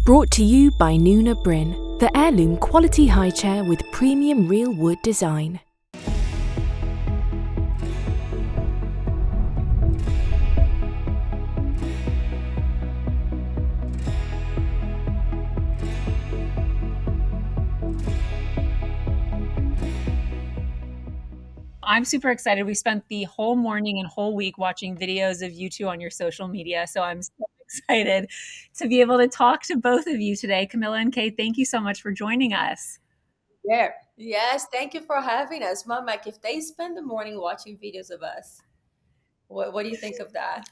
Brought to you by Nuna Bryn, the heirloom quality high chair with premium real wood design. I'm super excited. We spent the whole morning and whole week watching videos of you two on your social media. So I'm so excited to be able to talk to both of you today. Camila and Kate, thank you so much for joining us. Yeah. Yes, thank you for having us. Mom, like if they spend the morning watching videos of us, what do you think of that?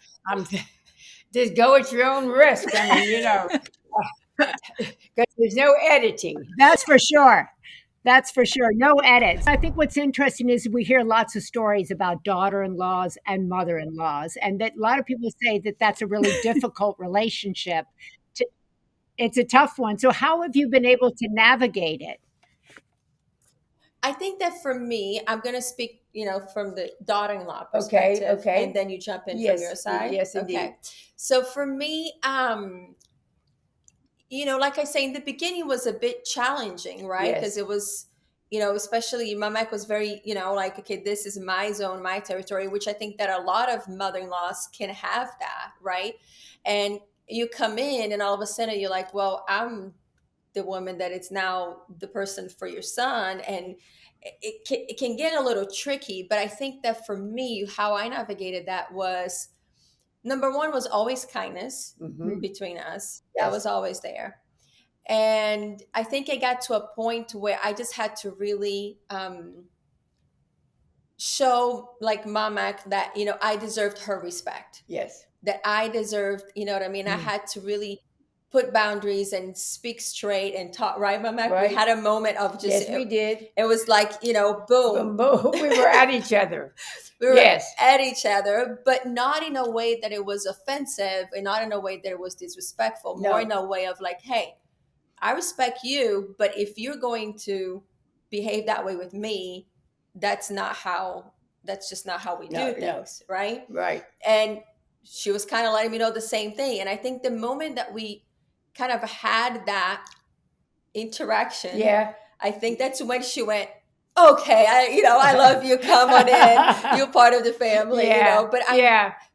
Just go at your own risk. I mean, because there's no editing. That's for sure. That's for sure. No edits. I think what's interesting is we hear lots of stories about daughter-in-laws and mother-in-laws, and that a lot of people say that that's a really difficult relationship. It's a tough one. So how have you been able to navigate it? I think that for me, I'm going to speak, from the daughter-in-law perspective, Okay. and then you jump in Yes, from your side. yes, indeed. Okay. So for me, like I say, in the beginning was a bit challenging, right? Yes. Because it was, especially my Mac was very, like, okay, this is my zone, my territory, which I think that a lot of mother-in-laws can have that, right? And you come in and all of a sudden you're like, well, I'm the woman that it's now the person for your son. And it can get a little tricky. But I think that for me, how I navigated that was, number one was always kindness between us. Yes. That was always there. And I think I got to a point where I just had to really show, like, Mama, that, I deserved her respect. Yes. That I deserved, you know what I mean? I had to really put boundaries and speak straight and talk, right, Mama? Right. We had a moment of just, Yes, we did. it was like, boom. Boom, boom. We were at each other. We were Yes. at each other, but not in a way that it was offensive and not in a way that it was disrespectful, No. more in a way of like, hey, I respect you, but if you're going to behave that way with me, that's just not how we do things, right? Right. And she was kind of letting me know the same thing. And I think the moment that we kind of had that interaction, Yeah. I think that's when she went, okay, I love you. Come on in. You're part of the family, Yeah.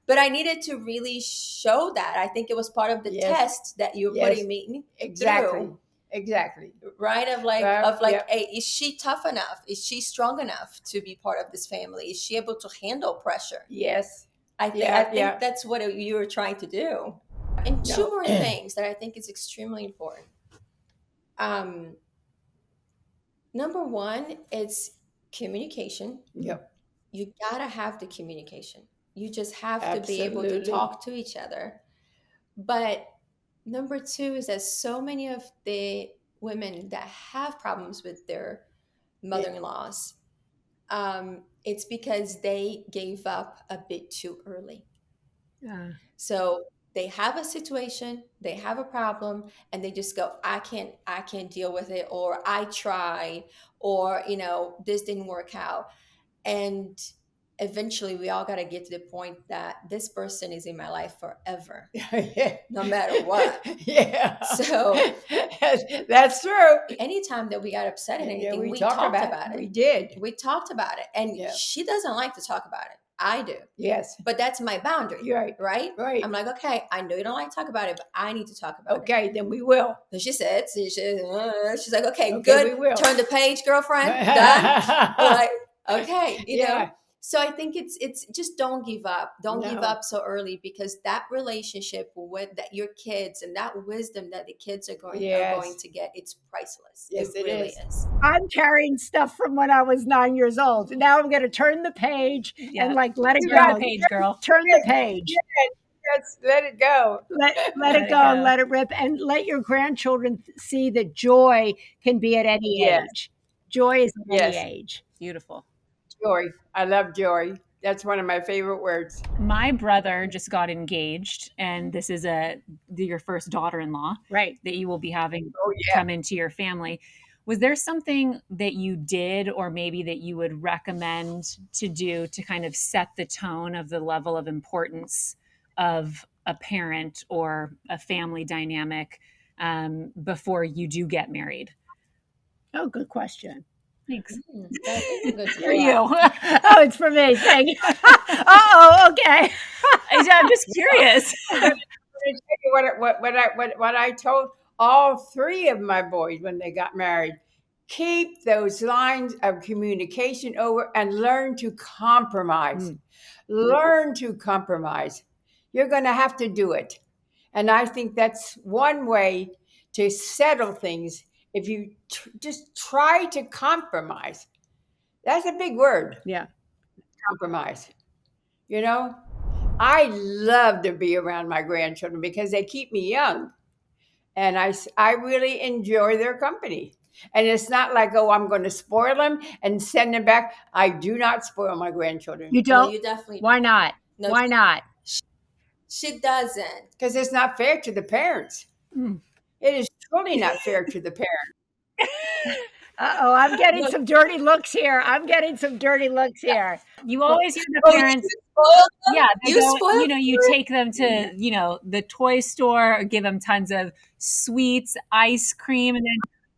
But I needed to really show that. I think it was part of the test that you were putting me through. Exactly. Right? Of like, Yep. hey, is she tough enough? Is she strong enough to be part of this family? Is she able to handle pressure? Yes. I think that's what you were trying to do. And two more things that I think is extremely important. Number one, it's communication. Yep. You gotta have the communication. You just have to be able Absolutely. to talk to each other. But number two is that so many of the women that have problems with their mother-in-laws, it's because they gave up a bit too early. So they have a situation, they have a problem, and they just go, I can't deal with it, or I tried, or this didn't work out. And eventually we all got to get to the point that this person is in my life forever, no matter what. Yeah. So that's true. anytime that we got upset at anything, we talked talked about it. We did. We talked about it. And she doesn't like to talk about it. I do. Yes. But that's my boundary. Right. I'm like, okay, I know you don't like to talk about it, but I need to talk about it. Okay, then we will. So she said, she's like, okay, Okay, good. we will. Turn the page, girlfriend. Done. I'm like, okay, you know. So I think it's just don't give up. Don't give up so early, because that relationship with that your kids and that wisdom that the kids are going to get, it's priceless. Yes, it really is. I'm carrying stuff from when I was 9 years old. Now I'm going to turn the page and let it Turn go. the page, girl. Turn the page. Yes, let it go. Let it go. Let it rip. And let your grandchildren see that joy can be at any age. Joy is at any age. Beautiful. Joy. I love joy. That's one of my favorite words. My brother just got engaged, and this is your first daughter-in-law, right, that you will be having come into your family. Was there something that you did, or maybe that you would recommend to do, to kind of set the tone of the level of importance of a parent or a family dynamic before you do get married? Oh, good question. Thanks. That's a good For you. Oh, it's for me. Thank you. Oh, okay. I'm just curious. I'm going to tell you what I told all three of my boys when they got married. Keep those lines of communication over and learn to compromise. Learn to compromise. You're going to have to do it. And I think that's one way to settle things. If you just try to compromise, that's a big word. Yeah. Compromise. You know, I love to be around my grandchildren because they keep me young. And I really enjoy their company. And it's not like, oh, I'm going to spoil them and send them back. I do not spoil my grandchildren. You No, don't? you definitely Why not? No, Why not? she doesn't. Because it's not fair to the parents. Mm. It is truly not fair to the parents. Uh-oh, I'm getting Look. some dirty looks here. I'm getting some dirty looks here. You always hear the Oh, parents. you spoil them? Yeah, they You go, spoil you take them to, the toy store, give them tons of sweets, ice cream, and then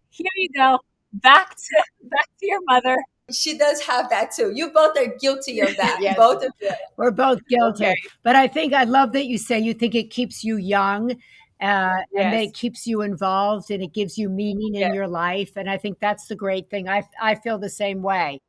here you go, back to your mother. She does have that too. You both are guilty of that. Yes. Both of you. We're both guilty. Okay. But I love that you say you think it keeps you young and that Yes. it keeps you involved and it gives you meaning in Yes. your life. And I think that's the great thing. I feel the same way.